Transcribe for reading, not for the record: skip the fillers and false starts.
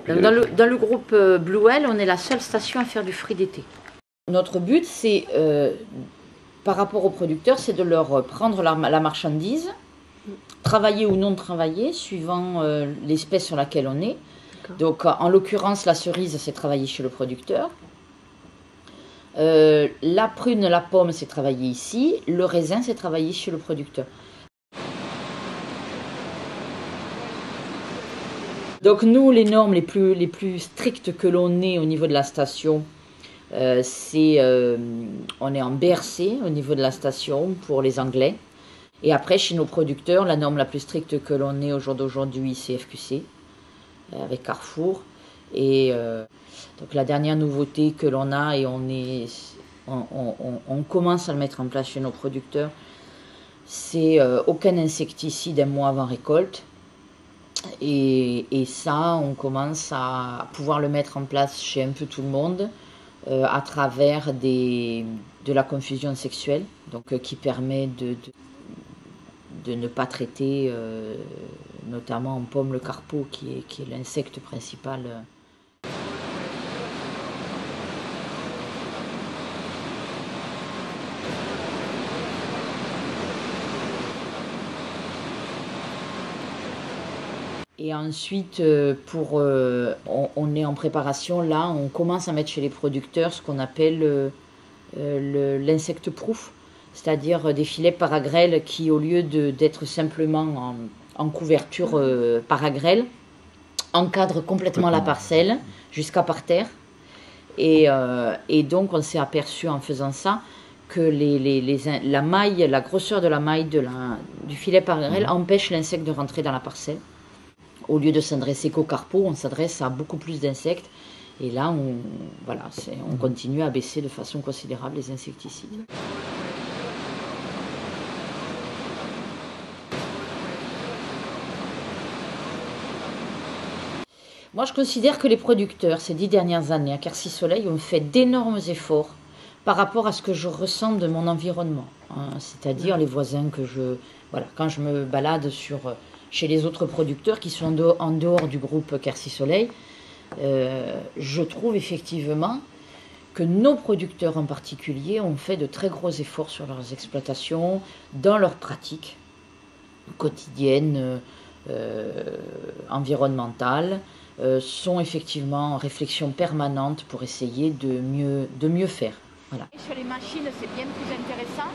Dans le groupe Blue Well, on est la seule station à faire du fruit d'été. Notre but, c'est, par rapport aux producteurs, c'est de leur prendre la marchandise, travailler ou non travailler, suivant l'espèce sur laquelle on est. Donc, en l'occurrence, la cerise, c'est travailler chez le producteur. La prune, la pomme, c'est travailler ici. Le raisin, c'est travailler chez le producteur. Donc nous, les normes les plus strictes que l'on ait au niveau de la station, on est en BRC au niveau de la station pour les Anglais. Et après, chez nos producteurs, la norme la plus stricte que l'on ait au jour d'aujourd'hui, c'est FQC, avec Carrefour. Et donc la dernière nouveauté que l'on a, et on commence à le mettre en place chez nos producteurs, c'est aucun insecticide un mois avant récolte. Et ça, on commence à pouvoir le mettre en place chez un peu tout le monde à travers de la confusion sexuelle, donc qui permet de ne pas traiter notamment en pomme le carpeau qui est l'insecte principal. Et ensuite, on est en préparation, là, on commence à mettre chez les producteurs ce qu'on appelle l'insecte proof, c'est-à-dire des filets paragrèle qui, au lieu d'être simplement en couverture paragrèle, encadrent complètement la parcelle jusqu'à par terre. Et donc, on s'est aperçu en faisant ça que la maille, la grosseur de la maille du filet paragrèle empêche l'insecte de rentrer dans la parcelle. Au lieu de s'adresser qu'au carpeau, on s'adresse à beaucoup plus d'insectes. Et là, on continue à baisser de façon considérable les insecticides. Moi, je considère que les producteurs, ces 10 dernières années à Quercy Soleil, ont fait d'énormes efforts par rapport à ce que je ressens de mon environnement. C'est-à-dire les voisins quand je me balade chez les autres producteurs qui sont en dehors du groupe Quercy Soleil, je trouve effectivement que nos producteurs en particulier ont fait de très gros efforts sur leurs exploitations, dans leurs pratiques quotidiennes, environnementales, sont effectivement en réflexion permanente pour essayer de mieux faire. Voilà. Sur les machines, c'est bien plus intéressant.